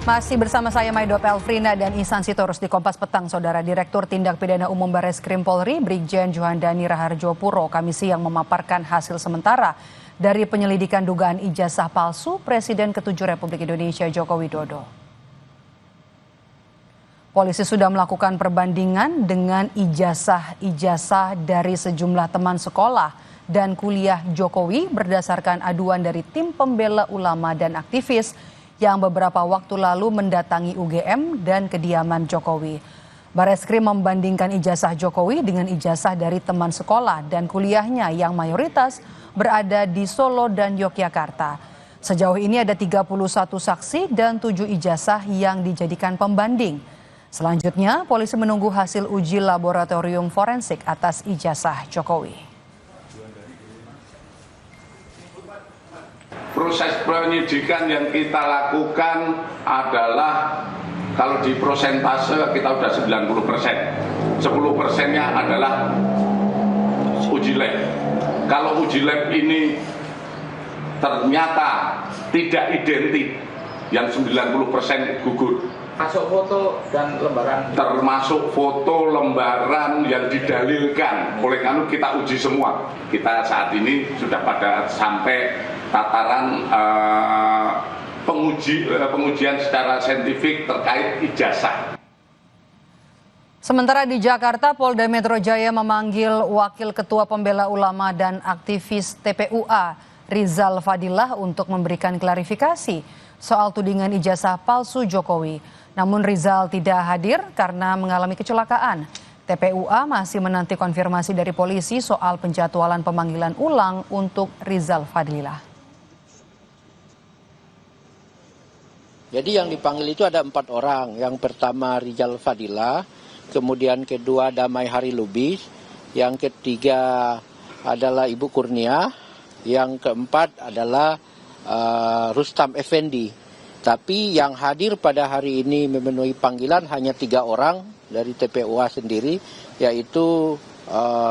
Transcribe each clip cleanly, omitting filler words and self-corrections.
Masih bersama saya Maido Pelfrina dan Ihsan Sitorus di Kompas Petang, Saudara. Direktur Tindak Pidana Umum Barreskrim Polri, Brigjen Johandani Raharjo Puro, kami siang memaparkan hasil sementara dari penyelidikan dugaan ijazah palsu Presiden ke-7 Republik Indonesia Joko Widodo. Polisi sudah melakukan perbandingan dengan ijazah dari sejumlah teman sekolah dan kuliah Jokowi berdasarkan aduan dari tim pembela ulama dan aktivis yang beberapa waktu lalu mendatangi UGM dan kediaman Jokowi. Barreskrim membandingkan ijazah Jokowi dengan ijazah dari teman sekolah dan kuliahnya yang mayoritas berada di Solo dan Yogyakarta. Sejauh ini ada 31 saksi dan 7 ijazah yang dijadikan pembanding. Selanjutnya, polisi menunggu hasil uji laboratorium forensik atas ijazah Jokowi. Proses penyidikan yang kita lakukan adalah kalau di prosentase kita sudah 90%. 10%-nya adalah uji lab. Kalau uji lab ini ternyata tidak identik, yang 90% gugur. Masuk foto dan lembaran. Termasuk foto lembaran yang didalilkan. Oleh karena kita uji semua. Kita saat ini sudah pada sampai tataran pengujian secara saintifik terkait ijazah. Sementara di Jakarta, Polda Metro Jaya memanggil Wakil Ketua Pembela Ulama dan aktivis TPUA, Rizal Fadilah, untuk memberikan klarifikasi soal tudingan ijazah palsu Jokowi. Namun Rizal tidak hadir karena mengalami kecelakaan. TPUA masih menanti konfirmasi dari polisi soal penjadwalan pemanggilan ulang untuk Rizal Fadilah. Jadi yang dipanggil itu ada 4 orang. Yang pertama Rizal Fadilah, kemudian kedua Damai Hari Lubis, yang ketiga adalah Ibu Kurnia, yang keempat adalah Rustam Effendi. Tapi yang hadir pada hari ini memenuhi panggilan hanya 3 orang dari TPUA sendiri, yaitu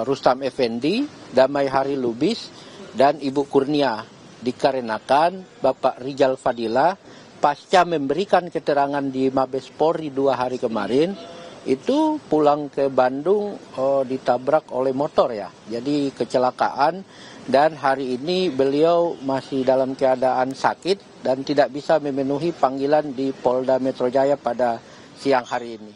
Rustam Effendi, Damai Hari Lubis, dan Ibu Kurnia. Dikarenakan Bapak Rizal Fadilah pasca memberikan keterangan di Mabes Polri 2 hari kemarin, itu pulang ke Bandung ditabrak oleh motor ya. Jadi kecelakaan, dan hari ini beliau masih dalam keadaan sakit dan tidak bisa memenuhi panggilan di Polda Metro Jaya pada siang hari ini.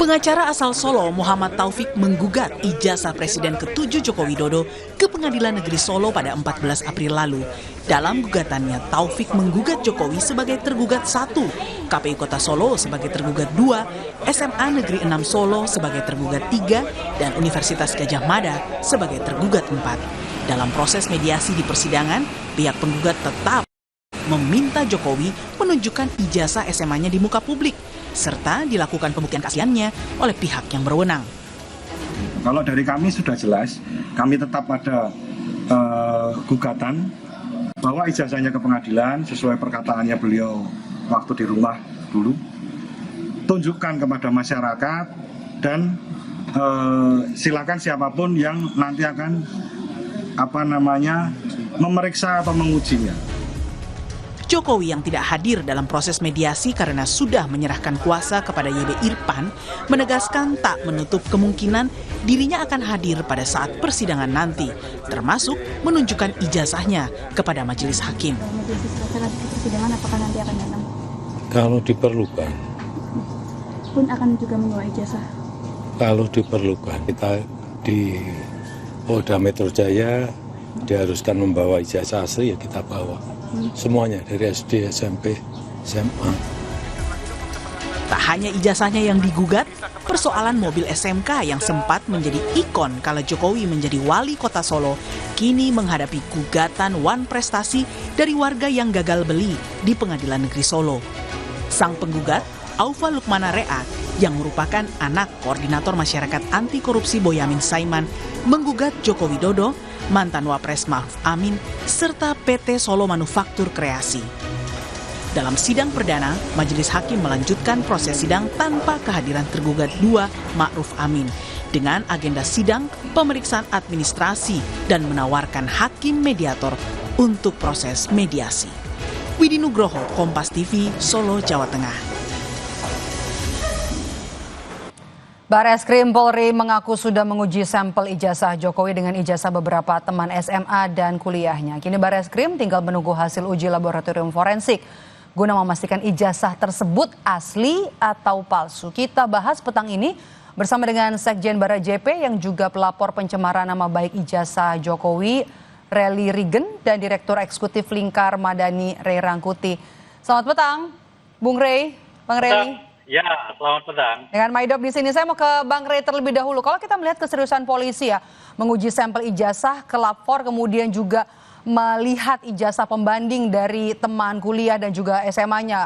Pengacara asal Solo, Muhammad Taufik, menggugat ijazah Presiden ke-7 Joko Widodo ke Pengadilan Negeri Solo pada 14 April lalu. Dalam gugatannya, Taufik menggugat Jokowi sebagai tergugat 1, KPU Kota Solo sebagai tergugat 2, SMA Negeri 6 Solo sebagai tergugat 3, dan Universitas Gadjah Mada sebagai tergugat 4. Dalam proses mediasi di persidangan, pihak penggugat tetap meminta Jokowi menunjukkan ijazah SMA-nya di muka publik, serta dilakukan pembuktian keasliannya oleh pihak yang berwenang. Kalau dari kami sudah jelas, kami tetap pada gugatan bahwa ijazahnya ke pengadilan sesuai perkataannya beliau waktu di rumah dulu. Tunjukkan kepada masyarakat dan silakan siapapun yang nanti akan memeriksa atau mengujinya. Jokowi yang tidak hadir dalam proses mediasi karena sudah menyerahkan kuasa kepada YB Irfan menegaskan tak menutup kemungkinan dirinya akan hadir pada saat persidangan nanti, termasuk menunjukkan ijazahnya kepada majelis hakim. Persidangan apakah nanti akan datang? Kalau diperlukan. Pun akan juga membawa ijazah? Kalau diperlukan, kita di Polda Metro Jaya diharuskan membawa ijazah asli, ya kita bawa. Semuanya dari SD, SMP, SMA. Tak hanya ijazahnya yang digugat, persoalan mobil SMK yang sempat menjadi ikon kala Jokowi menjadi wali kota Solo kini menghadapi gugatan wan prestasi dari warga yang gagal beli di Pengadilan Negeri Solo. Sang penggugat, Aufa Lukmana Rea, yang merupakan anak koordinator masyarakat anti korupsi Boyamin Saiman, menggugat Joko Widodo, mantan Wapres Ma'ruf Amin, serta PT Solo Manufaktur Kreasi. Dalam sidang perdana, Majelis Hakim melanjutkan proses sidang tanpa kehadiran tergugat 2, Ma'ruf Amin, dengan agenda sidang pemeriksaan administrasi dan menawarkan hakim mediator untuk proses mediasi. Widi Nugroho, Kompas TV, Solo, Jawa Tengah. Bareskrim Polri mengaku sudah menguji sampel ijazah Jokowi dengan ijazah beberapa teman SMA dan kuliahnya. Kini Bareskrim tinggal menunggu hasil uji laboratorium forensik guna memastikan ijazah tersebut asli atau palsu. Kita bahas petang ini bersama dengan Sekjen Bara JP yang juga pelapor pencemaran nama baik ijazah Jokowi, Rally Rigen, dan Direktur Eksekutif Lingkar Madani, Ray Rangkuti. Selamat petang, Bung Ray, Bang Rally. Ya, selamat petang. Dengan Maidop di sini, saya mau ke Bang Ray terlebih dahulu. Kalau kita melihat keseriusan polisi ya, menguji sampel ijazah ke lapor, kemudian juga melihat ijazah pembanding dari teman kuliah dan juga SMA-nya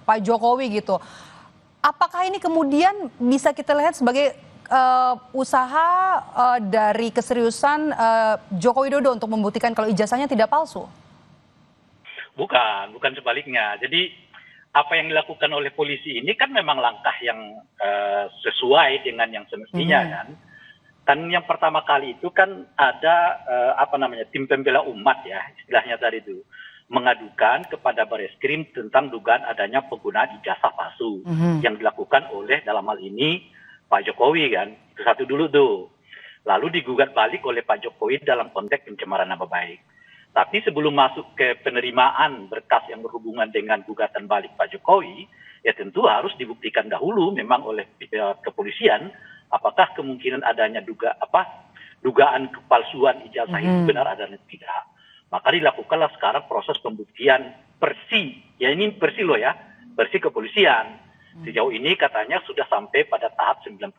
Pak Jokowi gitu. Apakah ini kemudian bisa kita lihat sebagai usaha dari keseriusan Joko Widodo untuk membuktikan kalau ijazahnya tidak palsu? Bukan sebaliknya. Jadi apa yang dilakukan oleh polisi ini kan memang langkah yang sesuai dengan yang semestinya kan. Dan yang pertama kali itu kan ada tim pembela umat ya istilahnya tadi itu mengadukan kepada Bareskrim tentang dugaan adanya penggunaan ijazah palsu yang dilakukan oleh dalam hal ini Pak Jokowi kan. Itu satu dulu tuh. Lalu digugat balik oleh Pak Jokowi dalam konteks pencemaran nama baik. Tapi sebelum masuk ke penerimaan berkas yang berhubungan dengan gugatan balik Pak Jokowi, ya tentu harus dibuktikan dahulu memang oleh kepolisian apakah kemungkinan adanya dugaan kepalsuan ijazah itu benar ada atau tidak. Maka dilakukanlah sekarang proses pembuktian versi, ya ini versi loh ya, versi kepolisian. Sejauh ini katanya sudah sampai pada tahap 90%.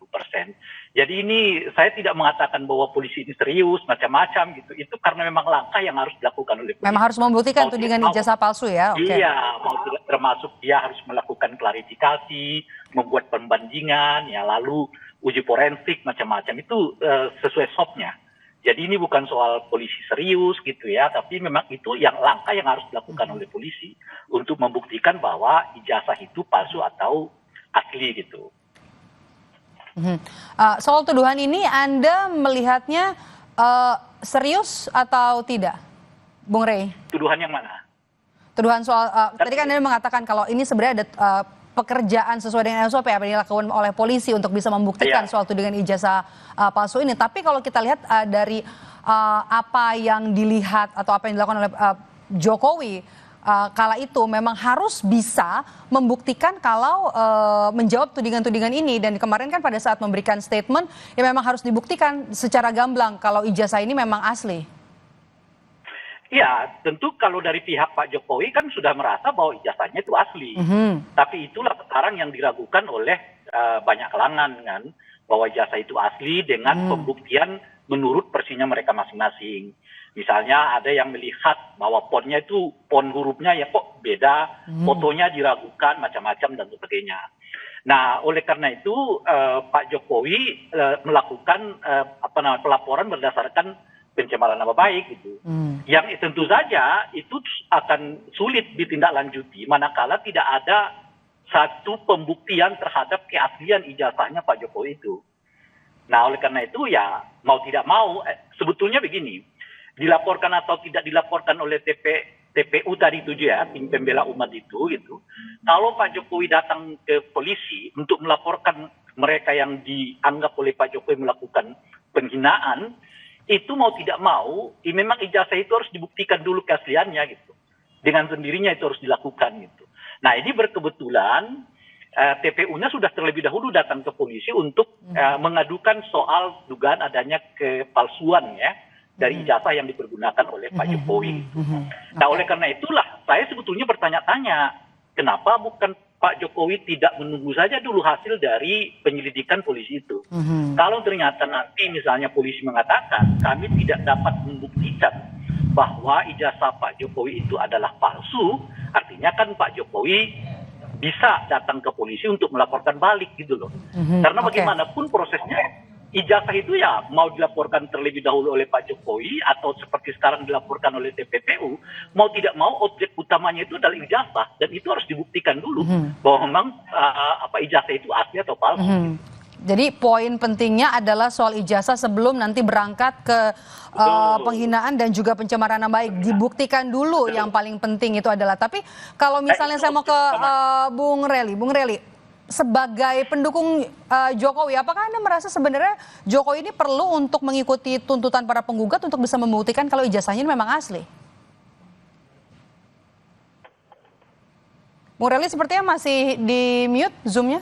Jadi ini saya tidak mengatakan bahwa polisi ini serius, macam-macam gitu. Itu karena memang langkah yang harus dilakukan oleh polisi. Memang harus membuktikan itu dengan ijazah palsu ya? Okay. Iya, termasuk dia harus melakukan klarifikasi, membuat pembandingan, ya lalu uji forensik, macam-macam. Itu sesuai SOP-nya. Jadi ini bukan soal polisi serius gitu ya, tapi memang itu yang langkah yang harus dilakukan oleh polisi untuk membuktikan bahwa ijazah itu palsu atau asli gitu. Soal tuduhan ini Anda melihatnya serius atau tidak, Bung Ray? Tuduhan yang mana? Tuduhan soal, tadi kan Anda mengatakan kalau ini sebenarnya ada pekerjaan sesuai dengan SOP apa yang dilakukan oleh polisi untuk bisa membuktikan soal tudingan ijazah palsu ini. Tapi kalau kita lihat dari apa yang dilihat atau apa yang dilakukan oleh Jokowi kala itu memang harus bisa membuktikan kalau menjawab tudingan-tudingan ini. Dan kemarin kan pada saat memberikan statement ya memang harus dibuktikan secara gamblang kalau ijazah ini memang asli. Ya, tentu kalau dari pihak Pak Jokowi kan sudah merasa bahwa ijazahnya itu asli. Tapi itulah sekarang yang diragukan oleh banyak kalangan kan, bahwa ijazah itu asli dengan pembuktian menurut versinya mereka masing-masing. Misalnya ada yang melihat bahwa fonnya itu, font hurufnya ya kok beda, fotonya diragukan, macam-macam dan sebagainya. Nah, oleh karena itu Pak Jokowi melakukan pelaporan berdasarkan pencemaran nama baik gitu. Yang tentu saja itu akan sulit ditindaklanjuti manakala tidak ada satu pembuktian terhadap keaslian ijazahnya Pak Jokowi itu. Nah, oleh karena itu ya mau tidak mau sebetulnya begini, dilaporkan atau tidak dilaporkan oleh TPU tadi itu ya, tim pembela umat itu gitu. Kalau Pak Jokowi datang ke polisi untuk melaporkan mereka yang dianggap oleh Pak Jokowi melakukan penghinaan, itu mau tidak mau, memang ijazah itu harus dibuktikan dulu keasliannya gitu. Dengan sendirinya itu harus dilakukan gitu. Nah, ini berkebetulan TPU-nya sudah terlebih dahulu datang ke polisi untuk mengadukan soal dugaan adanya kepalsuan ya dari ijazah yang dipergunakan oleh Pak Jokowi. Nah, oleh karena itulah saya sebetulnya bertanya-tanya, kenapa bukan Pak Jokowi tidak menunggu saja dulu hasil dari penyelidikan polisi itu. Kalau ternyata nanti misalnya polisi mengatakan kami tidak dapat membuktikan bahwa ijazah Pak Jokowi itu adalah palsu, artinya kan Pak Jokowi bisa datang ke polisi untuk melaporkan balik gitu loh. Karena bagaimanapun prosesnya ijazah itu ya mau dilaporkan terlebih dahulu oleh Pak Jokowi atau seperti sekarang dilaporkan oleh TPPU, mau tidak mau objek utamanya itu adalah ijazah, dan itu harus dibuktikan dulu bahwa memang ijazah itu asli atau palsu. Jadi poin pentingnya adalah soal ijazah sebelum nanti berangkat ke penghinaan dan juga pencemaran nama baik. Dibuktikan dulu yang paling penting itu adalah. Tapi kalau misalnya saya mau ke Bung Reli, sebagai pendukung Jokowi, apakah Anda merasa sebenarnya Jokowi ini perlu untuk mengikuti tuntutan para penggugat untuk bisa membuktikan kalau ijazahnya ini memang asli? Bung Reli sepertinya masih di mute Zoom-nya.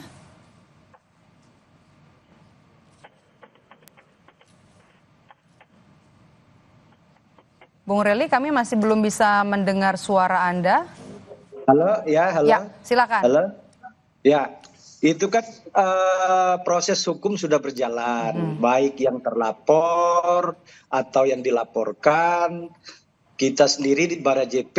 Bung Reli, kami masih belum bisa mendengar suara Anda. Halo, ya, halo. Ya, silakan. Halo. Ya, itu kan proses hukum sudah berjalan, baik yang terlapor atau yang dilaporkan. Kita sendiri di Barajp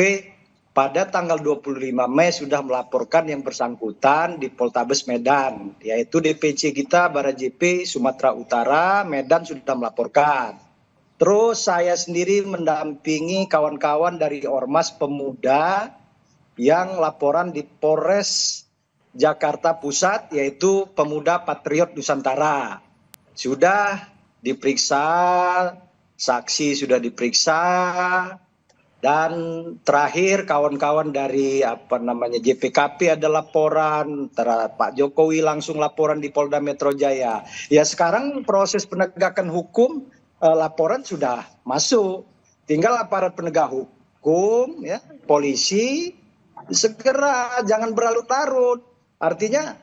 pada tanggal 25 Mei sudah melaporkan yang bersangkutan di Poltabes Medan, yaitu DPC kita Barajp Sumatera Utara, Medan sudah melaporkan. Terus saya sendiri mendampingi kawan-kawan dari Ormas Pemuda yang laporan di Polres Jakarta Pusat, yaitu Pemuda Patriot Nusantara. Sudah diperiksa, saksi sudah diperiksa, dan terakhir kawan-kawan dari JPKP ada laporan, Pak Jokowi langsung laporan di Polda Metro Jaya. Ya sekarang proses penegakan hukum, laporan sudah masuk, tinggal aparat penegak hukum, ya, polisi segera, jangan berlarut-larut. Artinya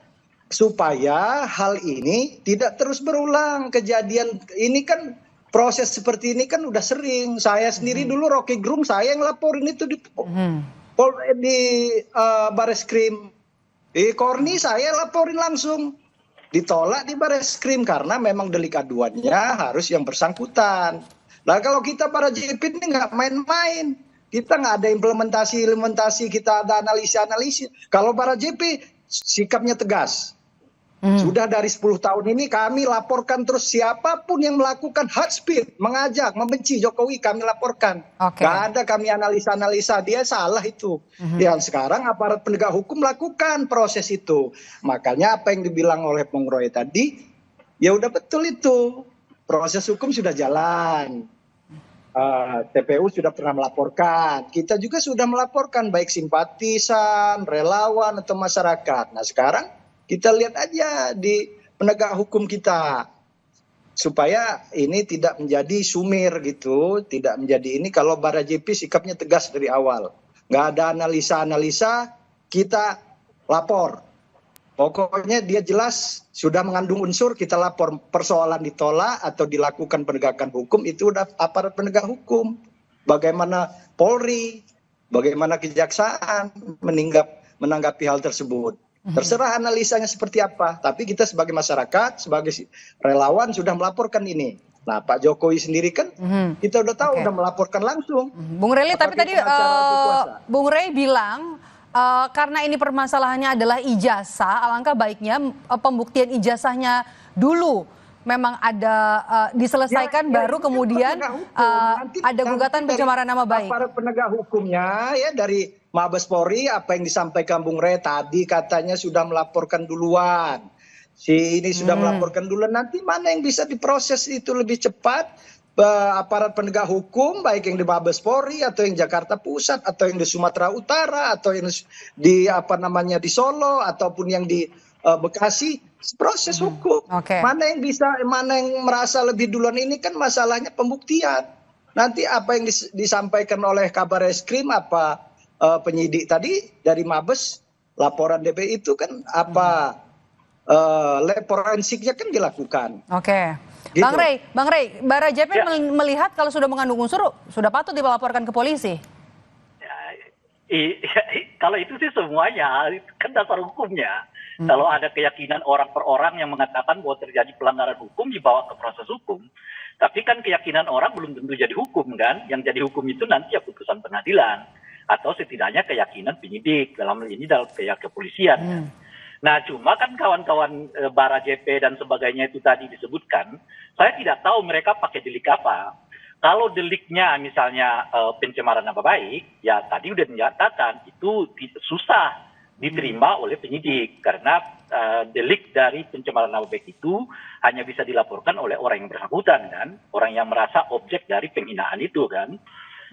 supaya hal ini tidak terus berulang. Kejadian ini kan, proses seperti ini kan udah sering. Saya sendiri dulu Rocky Gerung saya yang laporin itu di Bareskrim. Di Korni saya laporin langsung. Ditolak di Bareskrim karena memang delik aduannya harus yang bersangkutan. Nah kalau kita para JP ini nggak main-main. Kita nggak ada implementasi, kita ada analisis. Kalau para JP sikapnya tegas. Sudah dari 10 tahun ini kami laporkan terus siapapun yang melakukan hate speech, mengajak, membenci Jokowi kami laporkan. Gak ada kami analisa dia salah itu. Yang sekarang aparat penegak hukum melakukan proses itu. Makanya apa yang dibilang oleh Bung Roy tadi, ya udah betul itu. Proses hukum sudah jalan. TPU sudah pernah melaporkan. Kita juga sudah melaporkan baik simpatisan, relawan atau masyarakat. Nah sekarang kita lihat aja di penegak hukum kita supaya ini tidak menjadi sumir gitu, tidak menjadi ini. Kalau Barajp sikapnya tegas dari awal, nggak ada analisa, kita lapor. Pokoknya dia jelas sudah mengandung unsur, kita lapor. Persoalan ditolak atau dilakukan penegakan hukum itu udah aparat penegak hukum. Bagaimana Polri, bagaimana kejaksaan menanggapi hal tersebut. Terserah analisanya seperti apa, tapi kita sebagai masyarakat, sebagai relawan sudah melaporkan ini. Nah Pak Jokowi sendiri kan kita udah tahu, udah melaporkan langsung. Bung Reli, tapi tadi Bung Rey bilang karena ini permasalahannya adalah ijazah, alangkah baiknya pembuktian ijazahnya dulu memang ada diselesaikan, baru kemudian ada gugatan pencemaran nama baik. Para penegak hukumnya ya dari Mabes Polri, apa yang disampaikan Bung Rey tadi katanya sudah melaporkan duluan. Si ini sudah melaporkan duluan, nanti mana yang bisa diproses itu lebih cepat? Aparat penegak hukum baik yang di Mabes Polri atau yang Jakarta Pusat atau yang di Sumatera Utara atau yang di di Solo ataupun yang di Bekasi, proses hukum. Mana yang merasa lebih duluan, ini kan masalahnya pembuktian. Nanti apa yang disampaikan oleh Kabareskrim, apa penyidik tadi dari Mabes, laporan DPI itu kan apa lab forensiknya kan dilakukan. Gitu. Bang Rey, Barajp melihat kalau sudah mengandung unsur sudah patut dilaporkan ke polisi. Kalau itu sih semuanya kan dasar hukumnya. Kalau ada keyakinan orang per orang yang mengatakan bahwa terjadi pelanggaran hukum, dibawa ke proses hukum. Tapi kan keyakinan orang belum tentu jadi hukum kan. Yang jadi hukum itu nanti ya putusan pengadilan atau setidaknya keyakinan penyidik, dalam hal ini dalam pihak kepolisian. Nah, cuma kan kawan-kawan Bara JP dan sebagainya itu tadi disebutkan, saya tidak tahu mereka pakai delik apa. Kalau deliknya misalnya pencemaran nama baik, ya tadi udah dinyatakan itu susah diterima oleh penyidik karena delik dari pencemaran nama baik itu hanya bisa dilaporkan oleh orang yang bersangkutan kan, orang yang merasa objek dari penghinaan itu kan.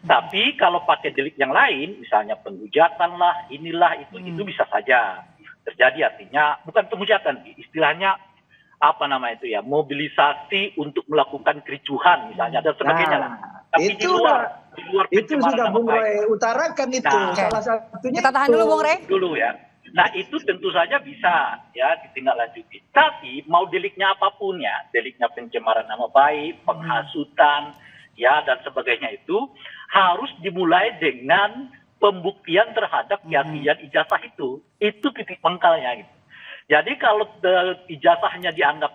Tapi kalau pakai delik yang lain, misalnya penghujatan lah, inilah itu bisa saja terjadi. Artinya bukan penghujatan, istilahnya apa nama itu ya, mobilisasi untuk melakukan kericuhan misalnya dan sebagainya lah. Tapi itu di luar itu sudah nama Bung baik. Rey utarakan itu. Nah, Salah satunya Kita tahan dulu Bung Rey. Dulu ya. Nah itu tentu saja bisa ya ditindaklanjuti. Tapi mau deliknya apapun ya, deliknya pencemaran nama baik, penghasutan, ya dan sebagainya itu harus dimulai dengan pembuktian terhadap keaslian ijazah itu. Itu titik pangkalnya gitu. Jadi kalau ijazahnya dianggap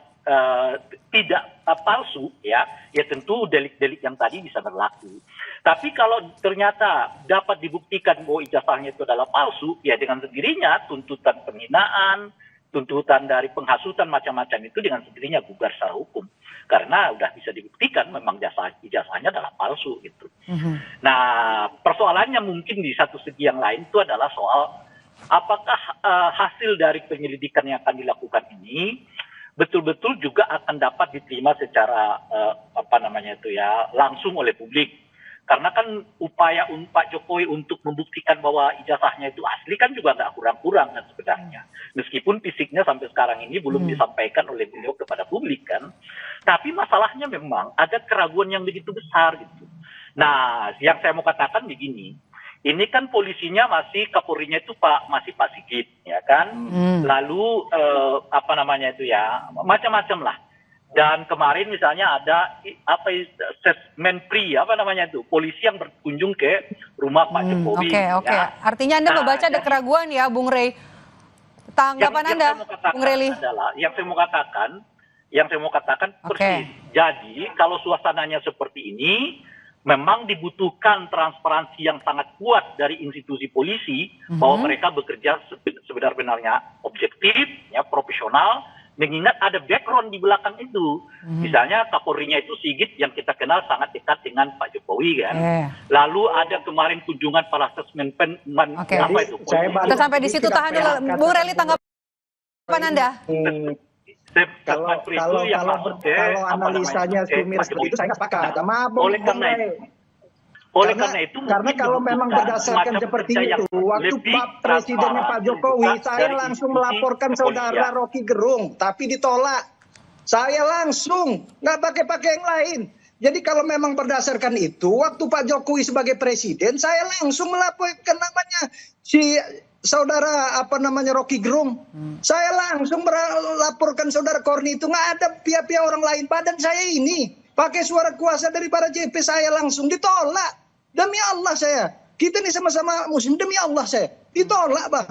tidak palsu ya tentu delik-delik yang tadi bisa berlaku. Tapi kalau ternyata dapat dibuktikan bahwa ijazahnya itu adalah palsu, ya dengan sendirinya tuntutan penghinaan, tuntutan dari penghasutan macam-macam itu dengan sendirinya gugur secara hukum. Karena udah bisa dibuktikan memang ijazahnya adalah palsu gitu. Nah persoalannya mungkin di satu segi yang lain itu adalah soal apakah hasil dari penyelidikan yang akan dilakukan ini betul-betul juga akan dapat diterima secara langsung oleh publik. Karena kan upaya Pak Jokowi untuk membuktikan bahwa ijazahnya itu asli kan juga nggak kurang-kurang kan sebenarnya. Meskipun fisiknya sampai sekarang ini belum disampaikan oleh beliau kepada publik kan. Tapi masalahnya memang ada keraguan yang begitu besar gitu. Nah, yang saya mau katakan begini. Ini kan polisinya masih Kapolrinya itu masih Pak Sigit ya kan. Lalu macam-macam lah. Dan kemarin misalnya ada Menpri polisi yang berkunjung ke rumah Pak Jokowi. Oke. Artinya Anda membaca ada keraguan ya Bung Rey. Tanggapan Anda Bung Rey. Yang saya mau katakan persis. Jadi kalau suasananya seperti ini memang dibutuhkan transparansi yang sangat kuat dari institusi polisi bahwa mereka bekerja sebenar-benarnya objektif, ya profesional, mengingat ada background di belakang itu. Misalnya Kapolrinya itu Sigit yang kita kenal sangat dekat dengan Pak Jokowi kan. Lalu ada kemarin kunjungan para assessment Kita sampai di situ, tahan dulu Bung Rey, tanggapan Anda. Kalau analisanya Sumir seperti itu saya nggak sepakat. Karena kalau memang berdasarkan seperti itu, waktu Presidennya Pak Jokowi, saya langsung melaporkan saudara Rocky Gerung, tapi ditolak. Saya langsung, nggak pakai yang lain. Jadi kalau memang berdasarkan itu, waktu Pak Jokowi sebagai presiden, saya langsung melaporkan namanya si saudara Rocky Gerung. Saya langsung melaporkan saudara Korni itu, nggak ada pihak-pihak orang lain. Badan saya ini pakai suara kuasa dari para JP, saya langsung ditolak. Demi Allah kita ini sama-sama muslim, demi Allah saya ditolak Bang.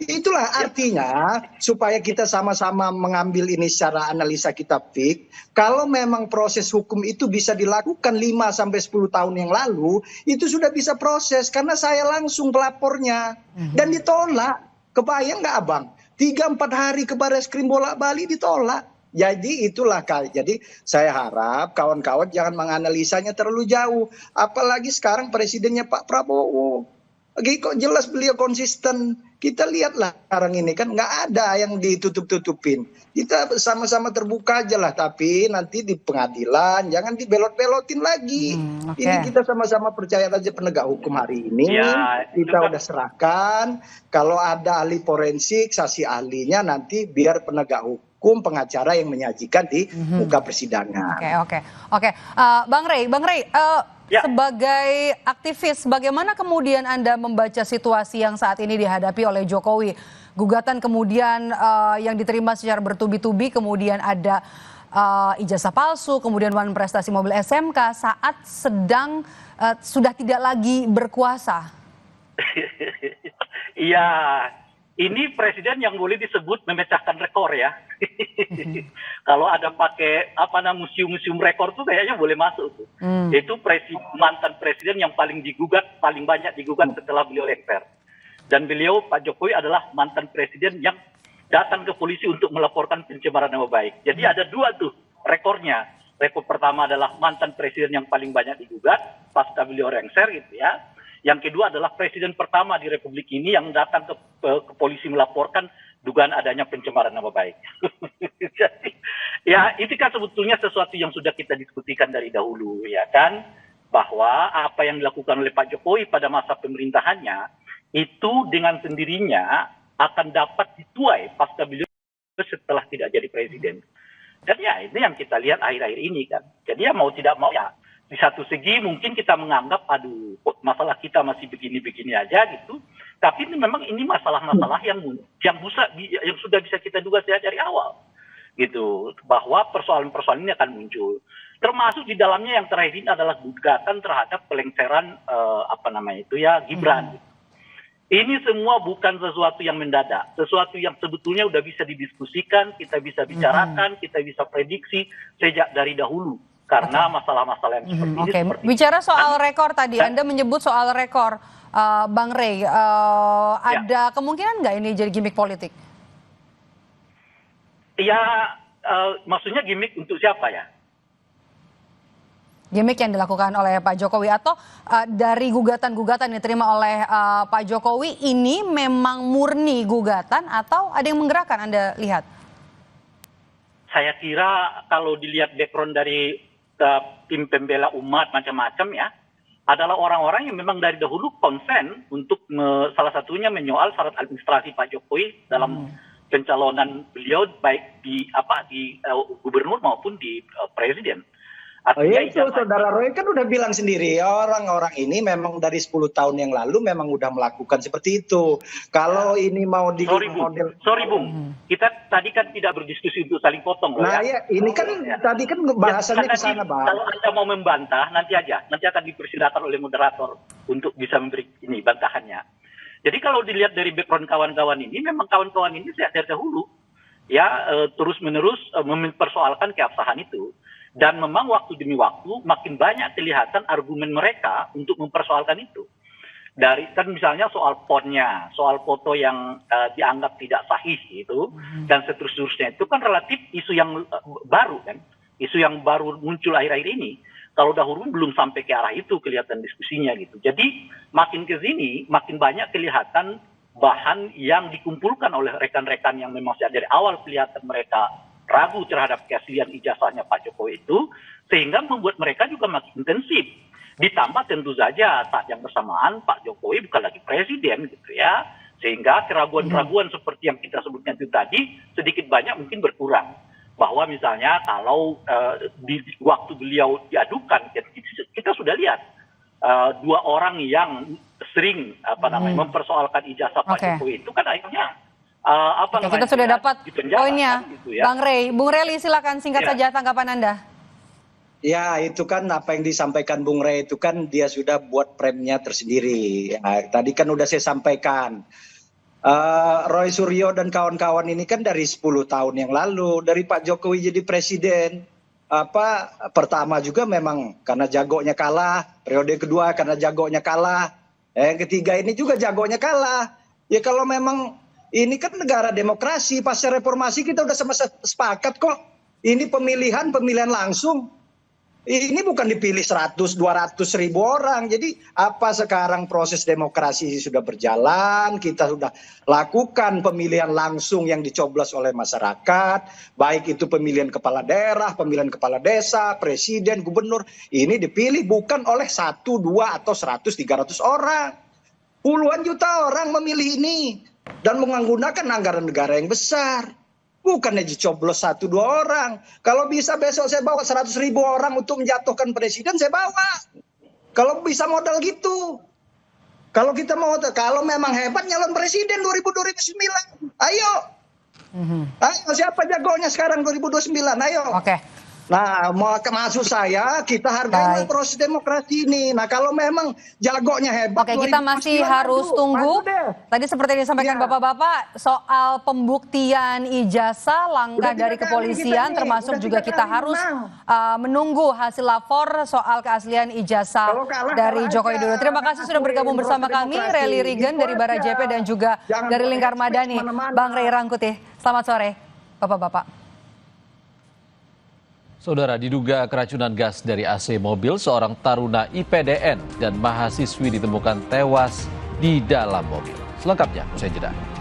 Itulah artinya supaya kita sama-sama mengambil ini secara analisa kita Fik. Kalau memang proses hukum itu bisa dilakukan 5-10 tahun yang lalu, itu sudah bisa proses karena saya langsung pelapornya dan ditolak. Kebayang nggak Abang? 3-4 hari ke Barreskrim bolak-balik ditolak. Jadi itulah jadi saya harap kawan-kawan jangan menganalisanya terlalu jauh. Apalagi sekarang presidennya Pak Prabowo. Lagi kok jelas beliau konsisten. Kita lihatlah sekarang ini kan nggak ada yang ditutup-tutupin. Kita sama-sama terbuka aja lah. Tapi nanti di pengadilan jangan dibelot-belotin lagi. Ini kita sama-sama percaya aja penegak hukum hari ini. Kita udah serahkan. Kalau ada ahli forensik, saksi ahlinya nanti biar penegak hukum pengacara yang menyajikan di muka persidangan. Oke. Bang Rey, sebagai aktivis, bagaimana kemudian Anda membaca situasi yang saat ini dihadapi oleh Jokowi? Gugatan kemudian yang diterima secara bertubi-tubi, kemudian ada ijazah palsu, kemudian prestasi mobil SMK saat sedang sudah tidak lagi berkuasa. Iya. Ini presiden yang boleh disebut memecahkan rekor ya. Kalau ada pakai museum-museum rekor tuh kayaknya boleh masuk tuh. Itu mantan presiden yang paling banyak digugat setelah beliau lengser. Dan beliau Pak Jokowi adalah mantan presiden yang datang ke polisi untuk melaporkan pencemaran nama baik. Jadi ada dua tuh rekornya. Rekor pertama adalah mantan presiden yang paling banyak digugat pasca beliau lengser gitu ya. Yang kedua adalah presiden pertama di Republik ini yang datang ke polisi melaporkan dugaan adanya pencemaran nama baik. Jadi, ya itu kan sebetulnya sesuatu yang sudah kita diskusikan dari dahulu ya kan, bahwa apa yang dilakukan oleh Pak Jokowi pada masa pemerintahannya itu dengan sendirinya akan dapat dituai pasca beliau setelah tidak jadi presiden. Dan ya ini yang kita lihat akhir-akhir ini kan. Jadi ya mau tidak mau ya di satu segi mungkin kita menganggap aduh masalah kita masih begini-begini aja gitu. Tapi ini memang ini masalah-masalah yang sudah bisa kita duga sejak dari awal gitu, bahwa persoalan-persoalan ini akan muncul. Termasuk di dalamnya yang terakhir ini adalah gugatan terhadap pelengseran Gibran. Ini semua bukan sesuatu yang mendadak, sesuatu yang sebetulnya udah bisa didiskusikan, kita bisa bicarakan, kita bisa prediksi sejak dari dahulu. Karena masalah-masalah yang seperti ini. Seperti bicara soal rekor tadi, Anda menyebut soal rekor, Bang Rey, ada kemungkinan nggak ini jadi gimmick politik? Ya, maksudnya gimmick untuk siapa ya? Gimmick yang dilakukan oleh Pak Jokowi atau dari gugatan-gugatan yang diterima oleh Pak Jokowi ini memang murni gugatan atau ada yang menggerakkan, Anda lihat? Saya kira kalau dilihat background dari tim pembela umat macam-macam ya, adalah orang-orang yang memang dari dahulu konsen untuk salah satunya menyoal syarat administrasi Pak Jokowi dalam pencalonan beliau baik di gubernur maupun di presiden. Artinya itu Saudara Roy kan udah bilang sendiri, orang-orang ini memang dari 10 tahun yang lalu memang udah melakukan seperti itu. Kalau ini mau di Sorry Bung, kita tadi kan tidak berdiskusi untuk saling potong. Nah ya, ini kan tadi kan bahasannya ke sana, Bang. Kalau Anda mau membantah, nanti akan dipersilakan oleh moderator untuk bisa memberi ini bantahannya. Jadi kalau dilihat dari background kawan-kawan ini, memang kawan-kawan ini sejak dari dahulu ya terus-menerus mempersoalkan keabsahan itu. Dan memang waktu demi waktu makin banyak kelihatan argumen mereka untuk mempersoalkan itu. Dari kan misalnya soal ponnya, soal foto yang dianggap tidak sahih itu, dan seterusnya itu kan relatif isu yang baru kan, isu yang baru muncul akhir-akhir ini. Kalau dahulu belum sampai ke arah itu kelihatan diskusinya gitu. Jadi makin ke sini makin banyak kelihatan bahan yang dikumpulkan oleh rekan-rekan yang memang sejak dari awal kelihatan mereka ragu terhadap keaslian ijazahnya Pak Jokowi itu, sehingga membuat mereka juga makin intensif. Ditambah tentu saja saat yang bersamaan Pak Jokowi bukan lagi presiden gitu ya, sehingga keraguan-keraguan seperti yang kita sebutkan itu tadi sedikit banyak mungkin berkurang. Bahwa misalnya kalau di waktu beliau diadukan, kita sudah lihat dua orang yang sering mempersoalkan ijazah Pak Jokowi itu kan akhirnya kita sudah dapat poinnya, gitu ya. Bang Reli silakan singkat saja tanggapan Anda. Ya itu kan apa yang disampaikan Bung Rey itu kan dia sudah buat premnya tersendiri. Ya, tadi kan udah saya sampaikan. Roy Suryo dan kawan-kawan ini kan dari 10 tahun yang lalu, dari Pak Jokowi jadi presiden. Pertama juga memang karena jagonya kalah, periode kedua karena jagonya kalah, yang ketiga ini juga jagonya kalah. Ya kalau memang ini kan negara demokrasi, pasca reformasi kita udah sama sepakat kok. Ini pemilihan langsung. Ini bukan dipilih 100-200 ribu orang. Jadi apa sekarang proses demokrasi sudah berjalan, kita sudah lakukan pemilihan langsung yang dicoblos oleh masyarakat. Baik itu pemilihan kepala daerah, pemilihan kepala desa, presiden, gubernur. Ini dipilih bukan oleh 1, 2, atau 100, 300 orang. Puluhan juta orang memilih ini. Dan menggunakan anggaran negara yang besar. Bukannya dicoblos 1-2 orang. Kalau bisa besok saya bawa 100 ribu orang untuk menjatuhkan presiden, saya bawa. Kalau bisa modal gitu. Kalau kita mau, kalau memang hebat nyalon presiden 2009. Ayo. Ayo siapa jagonya sekarang 2029, ayo. Nah, maksud saya kita hargai proses demokrasi ini. Nah, kalau memang jagonya hebat. Kita masih harus tunggu. Tadi seperti yang disampaikan Bapak-bapak soal pembuktian ijazah, langkah dari kepolisian, termasuk juga kita harus menunggu hasil lapor soal keaslian ijazah dari Joko Widodo. Terima kasih sudah bergabung bersama kami, Rely Rigen dari Bara JP dan juga dari Lingkar Madani, Bang Rey Rangkuti. Selamat sore, Bapak-bapak. Saudara, diduga keracunan gas dari AC mobil, seorang taruna IPDN dan mahasiswi ditemukan tewas di dalam mobil. Selengkapnya usai jeda.